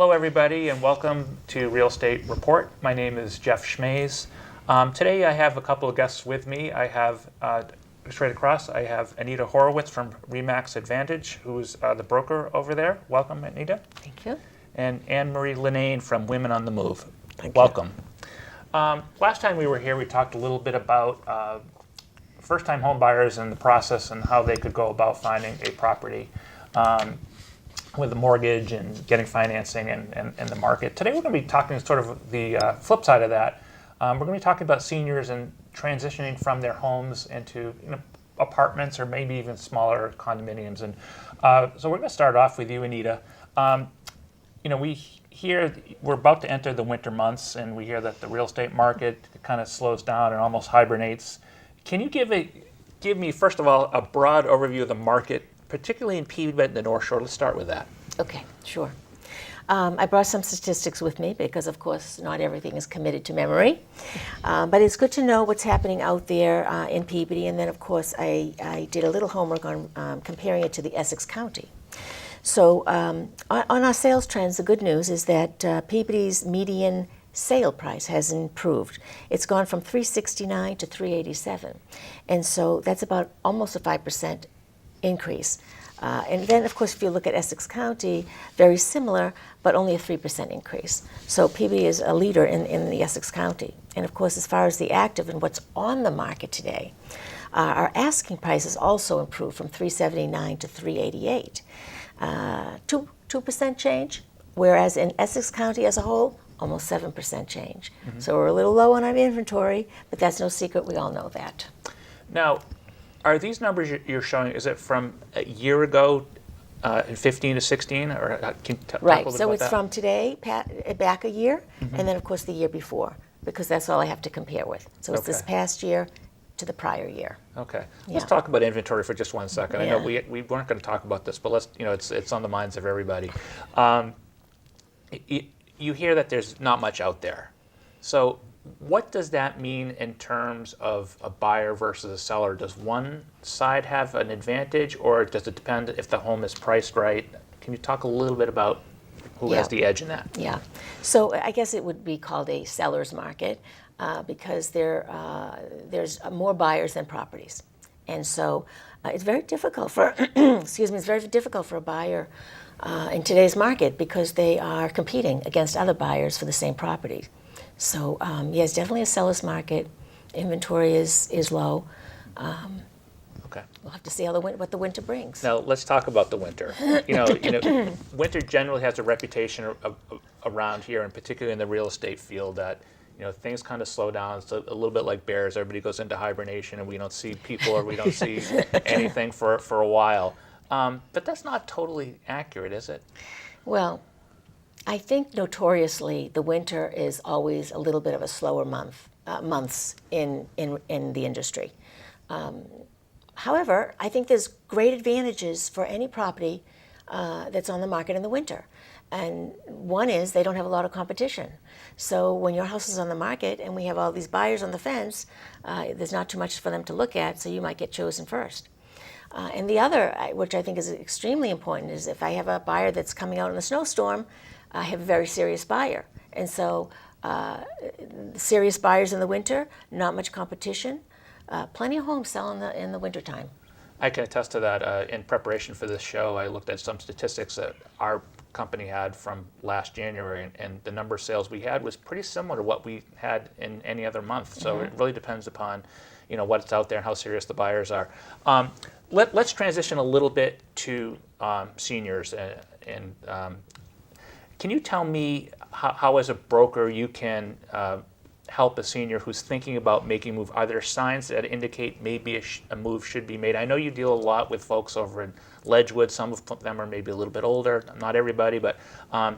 Hello, everybody, and welcome to Real Estate Report. My name is Jeff Schmays. Today I have a couple of guests with me. I have, straight across, I have Anita Horowitz from RE/MAX Advantage, who's the broker over there. Welcome, Anita. Thank you. And Anne-Marie Linane from Women on the Move. Thank Welcome. Last time we were here, we talked a little bit about first-time home buyers and the process and how they could go about finding a property with a mortgage and getting financing and the market. Today we're going to be talking sort of the flip side of that. We're going to be talking about seniors and transitioning from their homes into apartments or maybe even smaller condominiums. And so we're going to start off with you, Anita. We hear we're about to enter the winter months, and we hear that the real estate market kind of slows down and almost hibernates. Can you give me, first of all, a broad overview of the market, particularly in Peabody and the North Shore? Let's start with that. Okay, sure. I brought some statistics with me because, of course, not everything is committed to memory. But it's good to know what's happening out there in Peabody. And then, of course, I did a little homework on comparing it to the Essex County. So on our sales trends, the good news is that Peabody's median sale price has improved. It's gone from $369 to $387. And so that's about almost a 5% increase. And then, of course, if you look at Essex County, very similar, but only a 3% increase. So Peabody is a leader in the Essex County. And of course, as far as the active and what's on the market today, our asking prices also improved from $379 to $388. 2% change, whereas in Essex County as a whole, almost 7% change. Mm-hmm. So we're a little low on our inventory, but that's no secret. We all know that. Now, are these numbers you're showing, is it from a year ago, in 15 to 16? Or can you talk a little bit so about it's that? From today, back a year, and then, of course, the year before, because that's all I have to compare with. So it's this past year to the prior year. Okay. Let's talk about inventory for just 1 second. Yeah. I know we weren't going to talk about this, but it's on the minds of everybody. You hear that there's not much out there. So what does that mean in terms of a buyer versus a seller? Does one side have an advantage, or does it depend if the home is priced right? Can you talk a little bit about who has the edge in that? Yeah. So I guess it would be called a seller's market because there's more buyers than properties. And so it's very difficult for, it's very difficult for a buyer in today's market because they are competing against other buyers for the same property. So yes, definitely a seller's market. Inventory is low. Okay. We'll have to see what the winter brings. Now let's talk about the winter. Winter generally has a reputation around here, and particularly in the real estate field, that things kind of slow down. It's a little bit like bears. Everybody goes into hibernation, and we don't see people or we don't see anything for a while. But that's not totally accurate, is it? Well, I think notoriously the winter is always a little bit of a slower months in the industry. However, I think there's great advantages for any property that's on the market in the winter. And one is they don't have a lot of competition. So when your house is on the market and we have all these buyers on the fence, there's not too much for them to look at, so you might get chosen first. And the other, which I think is extremely important, is if I have a buyer that's coming out in a snowstorm, I have a very serious buyer. And so serious buyers in the winter, not much competition, plenty of homes sell in the wintertime. I can attest to that. In preparation for this show, I looked at some statistics that our company had from last January, and the number of sales we had was pretty similar to what we had in any other month. So it really depends upon what's out there and how serious the buyers are. Let's transition a little bit to seniors. And can you tell me how as a broker, you can help a senior who's thinking about making a move? Are there signs that indicate maybe a move should be made? I know you deal a lot with folks over in Ledgewood. Some of them are maybe a little bit older, not everybody, but are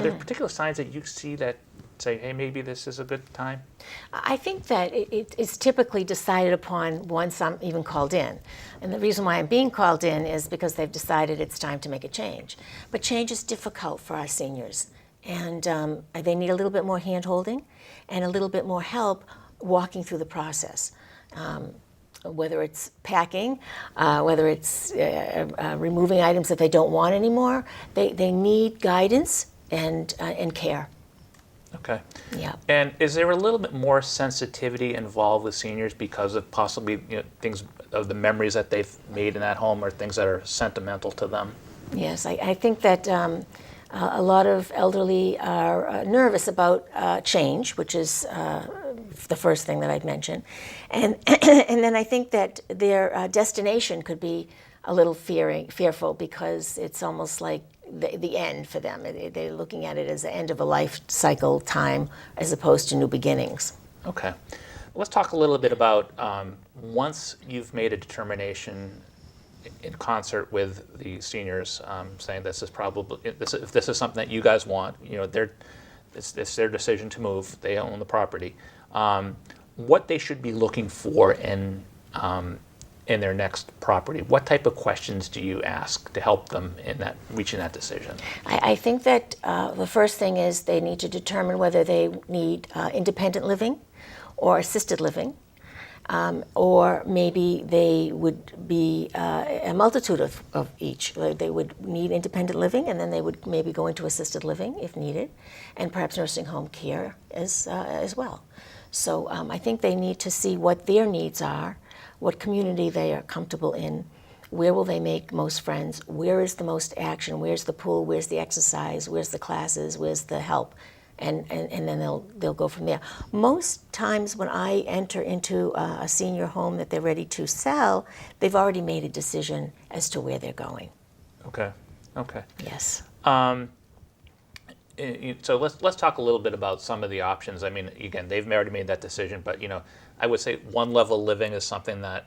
there particular signs that you see that say, hey, maybe this is a good time? I think that it's typically decided upon once I'm even called in. And the reason why I'm being called in is because they've decided it's time to make a change. But change is difficult for our seniors. And they need a little bit more hand-holding and a little bit more help walking through the process. Whether it's packing, whether it's removing items that they don't want anymore, they need guidance and care. Okay. Yeah. And is there a little bit more sensitivity involved with seniors because of possibly things of the memories that they've made in that home or things that are sentimental to them? Yes, I think that a lot of elderly are nervous about change, which is the first thing that I'd mention, and and then I think that their destination could be a little fearful because it's almost like the end for them. They're looking at it as the end of a life cycle time as opposed to new beginnings. Okay. Let's talk a little bit about once you've made a determination in concert with the seniors, saying this is probably if this is something that you guys want, it's their decision to move. They own the property. What they should be looking for in their next property. What type of questions do you ask to help them in that reaching that decision? I think that the first thing is they need to determine whether they need independent living or assisted living, or maybe they would be a multitude of each. They would need independent living, and then they would maybe go into assisted living if needed, and perhaps nursing home care as well. So I think they need to see what their needs are, what community they are comfortable in, where will they make most friends, where is the most action, where's the pool, where's the exercise, where's the classes, where's the help, and then they'll go from there. Most times when I enter into a senior home that they're ready to sell, they've already made a decision as to where they're going. Okay. Okay. Yes. So let's talk a little bit about some of the options. I mean, again, they've already made that decision, but I would say one level living is something that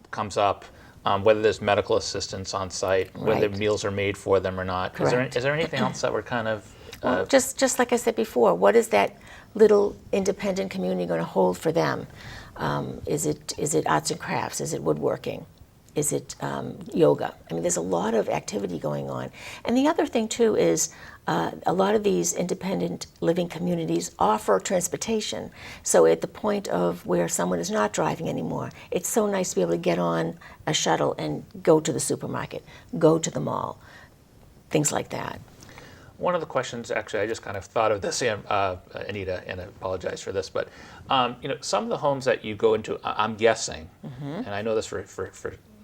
comes up. Whether there's medical assistance on site, whether Right. meals are made for them or not. Correct. Is there anything else that we're kind of Well, just like I said before, what is that little independent community going to hold for them? Is it arts and crafts? Is it woodworking? Is it yoga? I mean, there's a lot of activity going on. And the other thing too is a lot of these independent living communities offer transportation. So at the point of where someone is not driving anymore, it's so nice to be able to get on a shuttle and go to the supermarket, go to the mall, things like that. One of the questions, actually, I just kind of thought of this, Anita, and I apologize for this, but some of the homes that you go into, I'm guessing, and I know this for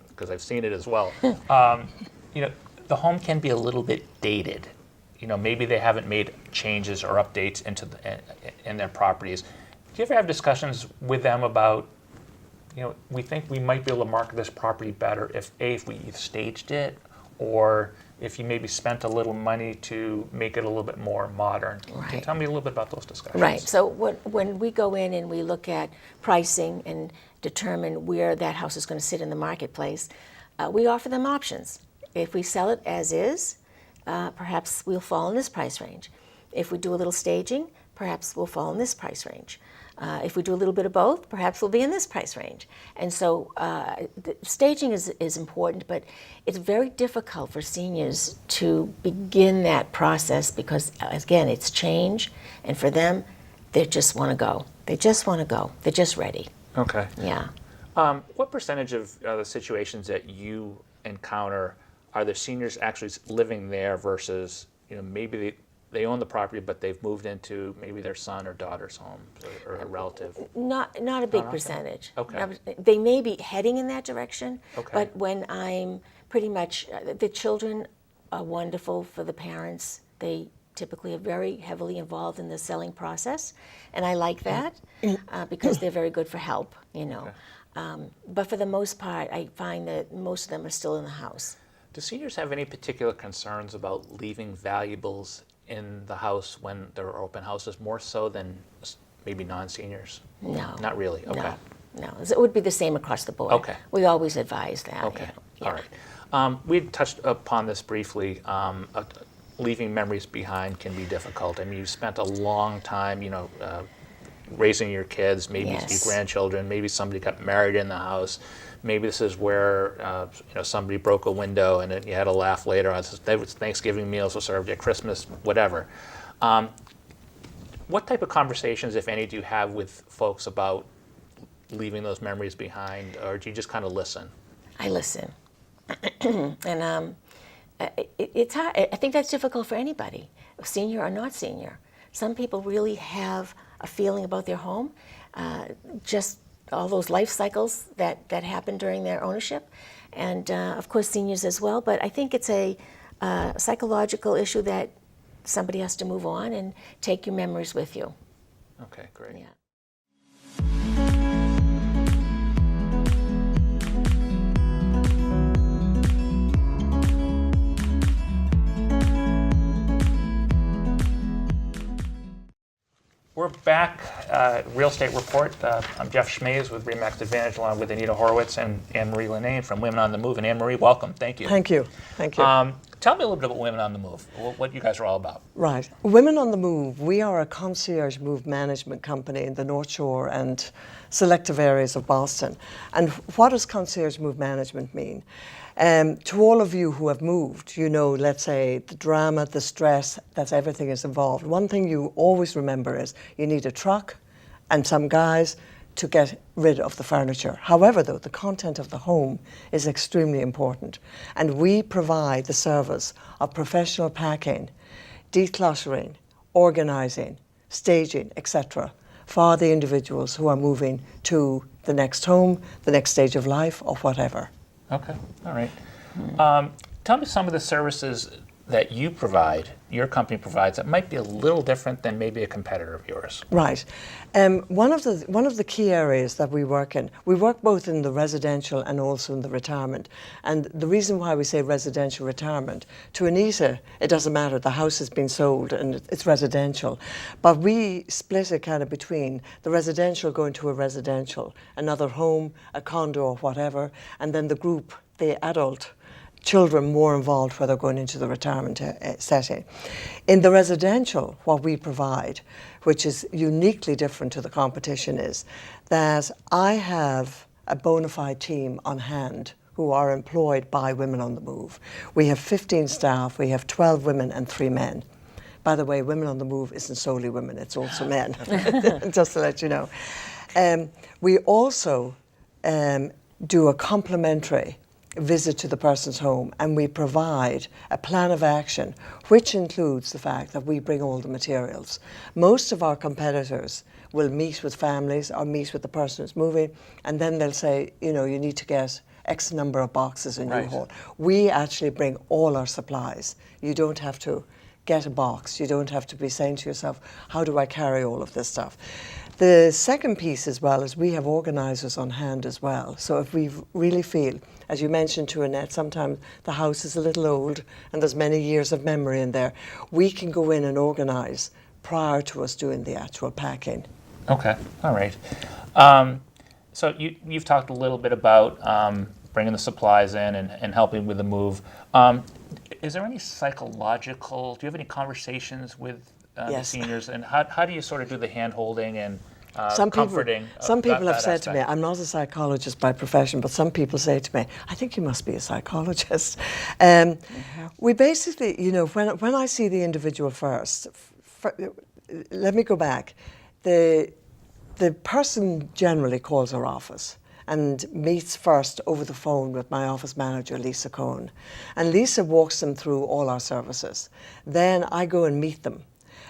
because I've seen it as well. The home can be a little bit dated. Maybe they haven't made changes or updates in their properties. Do you ever have discussions with them about, we think we might be able to market this property better if we staged it, or if you maybe spent a little money to make it a little bit more modern. Can you Right. tell me a little bit about those discussions? Right. So when we go in and we look at pricing and determine where that house is going to sit in the marketplace, we offer them options. If we sell it as is, perhaps we'll fall in this price range. If we do a little staging, perhaps we'll fall in this price range. If we do a little bit of both, perhaps we'll be in this price range. And so the staging is important, but it's very difficult for seniors to begin that process because, again, it's change, and for them, they just want to go. They just want to go. They're just ready. Okay. Yeah. What percentage of the situations that you encounter are the seniors actually living there versus, maybe they own the property, but they've moved into maybe their son or daughter's home or a relative? Not a big often? percentage. Okay. They may be heading in that direction, Okay. but when I'm pretty much, the children are wonderful for the parents. They typically are very heavily involved in the selling process, and I like that because they're very good for help, But for the most part, I find that most of them are still in the house. Do seniors have any particular concerns about leaving valuables in the house when there are open houses, more so than maybe non-seniors? No. Not really? Okay. No. It would be the same across the board. Okay. We always advise that. Okay. Yeah. All right. We touched upon this briefly. Leaving memories behind can be difficult. I mean, you spent a long time, raising your kids, maybe Yes. your grandchildren, maybe somebody got married in the house. Maybe this is where somebody broke a window and you had a laugh later on. Thanksgiving meals were served at Christmas, whatever. What type of conversations, if any, do you have with folks about leaving those memories behind, or do you just kind of listen? I listen. And it's hard. I think that's difficult for anybody. senior or not senior. Some people really have a feeling about their home, just all those life cycles that happen during their ownership, and of course seniors as well. But I think it's a psychological issue that somebody has to move on and take your memories with you. Okay, great. Yeah. We're back, Real Estate Report. I'm Jeff Schmays with RE/MAX Advantage, along with Anita Horowitz and Anne-Marie Linane from Women on the Move. And Anne-Marie, welcome. Thank you. Thank you. Thank you. Tell me a little bit about Women on the Move, what you guys are all about. Right. Women on the Move, we are a concierge move management company in the North Shore and selective areas of Boston. And what does concierge move management mean? To all of you who have moved, you know, let's say the drama, the stress, that everything is involved. One thing you always remember is you need a truck and some guys to get rid of the furniture. However, though, the content of the home is extremely important. And we provide the service of professional packing, decluttering, organising, staging, etc. for the individuals who are moving to the next home, the next stage of life, or whatever. Okay, all right. Tell me some of the services that you provide, your company provides, that might be a little different than maybe a competitor of yours. Right. One of the key areas that we work in, we work both in the residential and also in the retirement. And the reason why we say residential retirement, to Anita, it doesn't matter, the house has been sold and it's residential. But we split it kind of between the residential going to a residential, another home, a condo or whatever, and then the group, the adult children more involved where they're going into the retirement setting. In the residential, what we provide, which is uniquely different to the competition, is that I have a bona fide team on hand who are employed by Women on the Move. We have 15 staff, we have 12 women and 3 men. By the way, Women on the Move isn't solely women, it's also men, just to let you know. We also do a complimentary visit to the person's home, and we provide a plan of action which includes the fact that we bring all the materials. Most of our competitors will meet with families or meet with the person who's moving, and then they'll say, you know, you need to get X number of boxes in your hall. We actually bring all our supplies. You don't have to get a box. You don't have to be saying to yourself, how do I carry all of this stuff? The second piece as well is we have organisers on hand as well. So if we really feel, as you mentioned to Annette, sometimes the house is a little old and there's many years of memory in there, we can go in and organise prior to us doing the actual packing. Okay, all right. So you've talked a little bit about bringing the supplies in and helping with the move. Is there any psychological, do you have any conversations with the seniors, and how do you sort of do the hand-holding and comforting? Some people have said to me, I'm not a psychologist by profession, but some people say to me, I think you must be a psychologist. We basically, you know, when I see the individual first, let me go back. The person generally calls our office and meets first over the phone with my office manager, Lisa Cohn. And Lisa walks them through all our services. Then I go and meet them.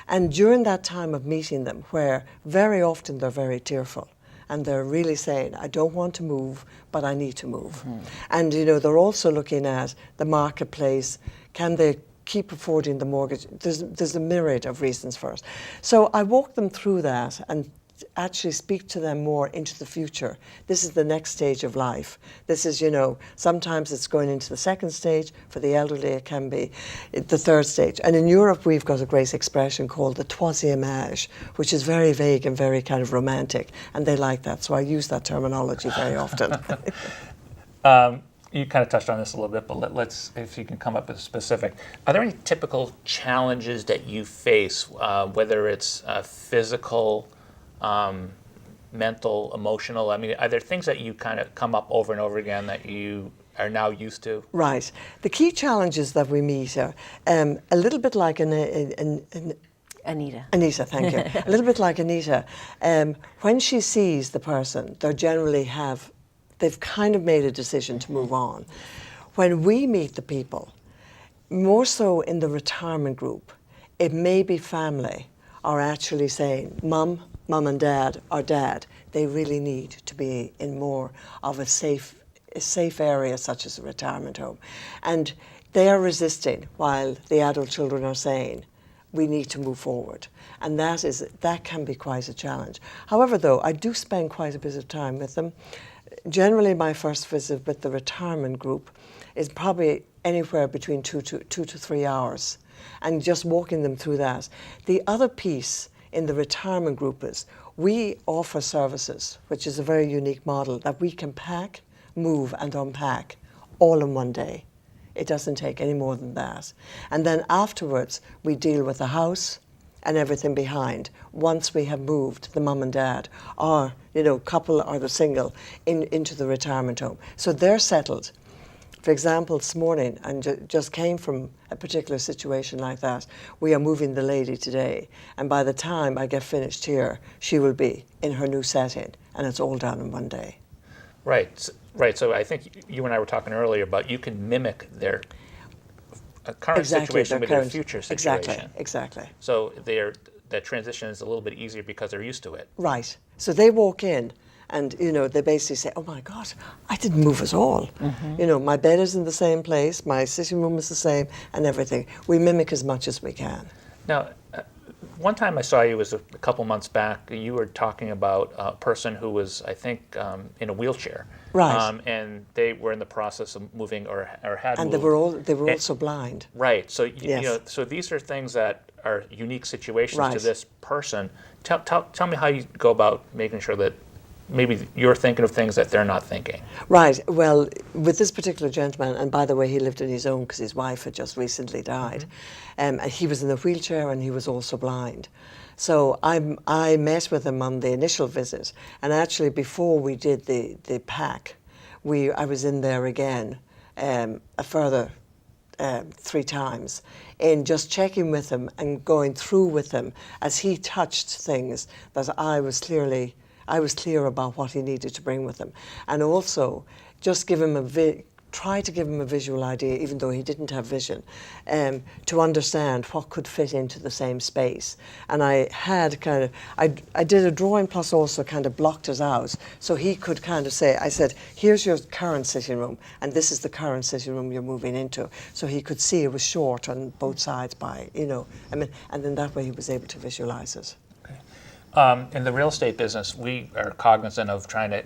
And during that time of meeting them, where very often they're very tearful, and they're really saying, I don't want to move, but I need to move. Mm-hmm. And you know, they're also looking at the marketplace. Can they keep affording the mortgage? There's a myriad of reasons for it. So I walk them through that and actually speak to them more into the future. This is the next stage of life. This is, you know, sometimes it's going into the second stage. For the elderly, it can be the third stage. And in Europe, we've got a great expression called the troisième âge, which is very vague and very kind of romantic. And they like that. So I use that terminology very often. You kind of touched on this a little bit, but let's, if you can come up with a specific. Are there any typical challenges that you face, whether it's physical, mental, emotional? I mean, are there things that you kind of come up over and over again that you are now used to? Right. The key challenges that we meet are a little bit like Anita. Anita, thank you. A little bit like Anita. When she sees the person, they've kind of made a decision to move on. When we meet the people, more so in the retirement group, it may be family are actually saying, Mum and Dad, or Dad, they really need to be in more of a safe area such as a retirement home. And they are resisting while the adult children are saying, we need to move forward. And that can be quite a challenge. However, though, I do spend quite a bit of time with them. Generally, my first visit with the retirement group is probably anywhere between 2 to 3 hours, and just walking them through that. The other piece in the retirement group is we offer services, which is a very unique model, that we can pack, move and unpack all in one day. It doesn't take any more than that. And then afterwards, we deal with the house and everything behind once we have moved the mum and dad, or, couple or the single, into the retirement home. So they're settled. For example, this morning, and just came from a particular situation like that, we are moving the lady today, and by the time I get finished here, she will be in her new setting, and it's all done in one day. Right. So I think you and I were talking earlier about you can mimic their current situation with their future situation. Exactly. So that transition is a little bit easier because they're used to it. Right. So they walk in and, they basically say, oh my God, I didn't move at all. Mm-hmm. My bed is in the same place, my sitting room is the same, and everything. We mimic as much as we can. Now, one time I saw you was a couple months back. You were talking about a person who was, I think, in a wheelchair. Right. And they were in the process of moving or had and moved. they were also blind. Right. So Yes. so these are things that are unique situations Right. to this person. Tell me how you go about making sure that maybe you're thinking of things that they're not thinking. Right. Well, with this particular gentleman, and by the way, he lived on his own because his wife had just recently died, and he was in a wheelchair and he was also blind. So I met with him on the initial visit, and actually before we did the pack, I was in there again a further 3 times in just checking with him and going through with him as he touched things that I was clear about what he needed to bring with him, and also just give him try to give him a visual idea, even though he didn't have vision, to understand what could fit into the same space. And I had I did a drawing plus also kind of blocked it out, so he could kind of say, I said, here's your current sitting room, and this is the current sitting room you're moving into. So he could see it was short on both sides and then that way he was able to visualize it. In the real estate business, we are cognizant of trying to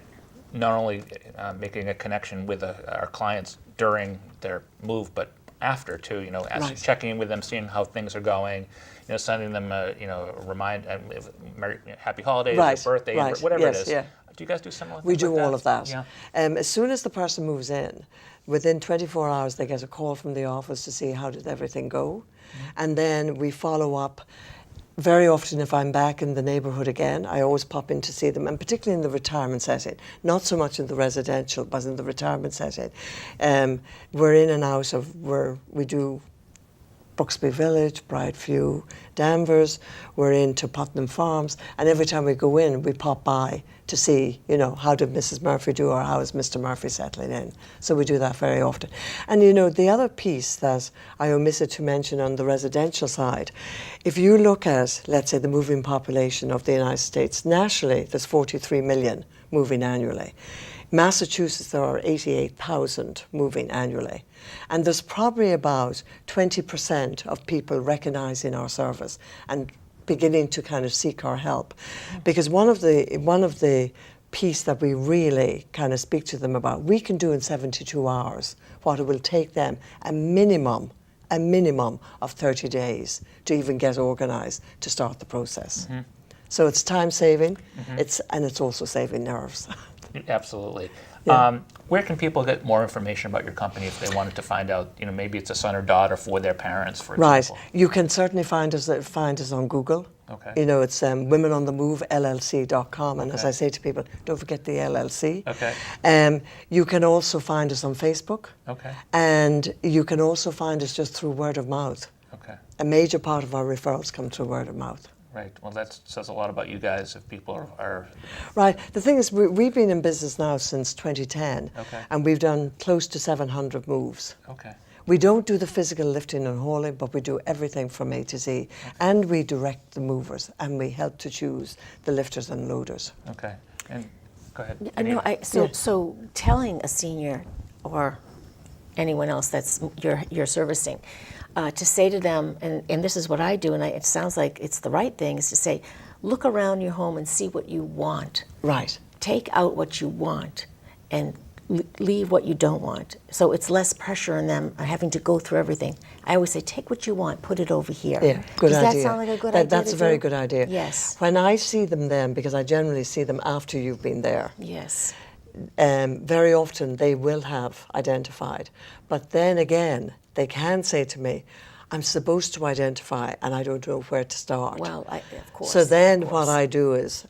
not only making a connection with our clients during their move, but after too. Right. Checking in with them, seeing how things are going. Sending them a happy holidays, Right. or birthday, Right. whatever Yes, it is. yeah. Do you guys do similar things We do like all of that. Yeah. As soon as the person moves in, within 24 hours they get a call from the office to see how did everything go. And then we follow up. Very often if I'm back in the neighbourhood again, I always pop in to see them, and particularly in the retirement setting, not so much in the residential, but in the retirement setting. We're in and out of where we do Brooksby Village, Brightview, Danvers, we're into Putnam Farms, and every time we go in, we pop by to see, how did Mrs. Murphy do, or how is Mr. Murphy settling in. So we do that very often. And the other piece that I omitted to mention on the residential side, if you look at, let's say, the moving population of the United States, nationally, there's 43 million moving annually. Massachusetts, there are 88,000 moving annually. And there's probably about 20% of people recognising our service and beginning to kind of seek our help. Because one of the piece that we really kind of speak to them about, we can do in 72 hours what it will take them a minimum of 30 days to even get organised to start the process. Mm-hmm. So it's time saving, it's also saving nerves. Absolutely. Yeah. Where can people get more information about your company if they wanted to find out, maybe it's a son or daughter for their parents, for example? Right. You can certainly find us on Google. Okay. It's womenonthemovellc.com, and as Okay. I say to people, don't forget the LLC. Okay. You can also find us on Facebook. Okay. And you can also find us just through word of mouth. Okay. A major part of our referrals come through word of mouth. Right. Well, that says a lot about you guys if people are... Right. The thing is, we've been in business now since 2010, Okay. and we've done close to 700 moves. Okay. We don't do the physical lifting and hauling, but we do everything from A to Z. And we direct the movers, and we help to choose the lifters and loaders. Okay. And go ahead. I know. Anita. So telling a senior or anyone else that's you're servicing, to say to them, and this is what I do, and it sounds like it's the right thing, is to say, look around your home and see what you want. Right. Take out what you want and leave what you don't want. So it's less pressure on them having to go through everything. I always say, take what you want, put it over here. Yeah, good idea. Does that sound like a good idea? That's to a very do? good idea. Yes. When I see them then, because I generally see them after you've been there, Yes. very often they will have identified. But then again, they can say to me, I'm supposed to identify and I don't know where to start. Well, of course. So then of course. what I do is,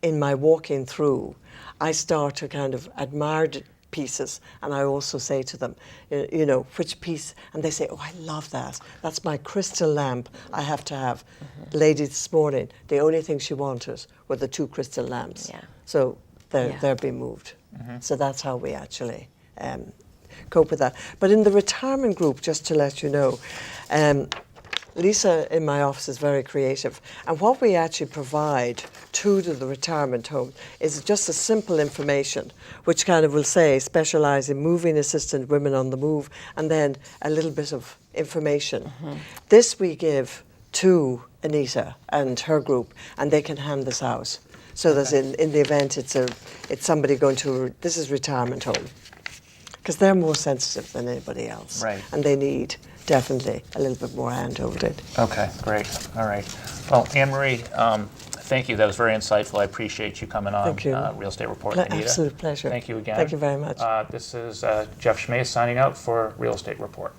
in my walking through, I start to kind of admire the pieces, and I also say to them, you know, which piece, and they say, oh, I love that. That's my crystal lamp I have to have. Mm-hmm. Lady this morning, the only thing she wanted were the 2 crystal lamps. Yeah. So Yeah. they're being moved. So that's how we actually cope with that. But in the retirement group, just to let you know, Lisa in my office is very creative, and what we actually provide to the retirement home is just a simple information which kind of will say specialise in moving assistant women on the move, and then a little bit of information. This we give to Anita and her group, and they can hand this out. So that in the event it's somebody going to, this is retirement home, because they're more sensitive than anybody else, Right. and they need definitely a little bit more hand-holding. Okay, great. All right. Well, Anne-Marie, thank you. That was very insightful. I appreciate you coming on Thank you. Real Estate Report, Anita. Absolute pleasure. Thank you again. Thank you very much. This is Jeff Schmays signing out for Real Estate Report.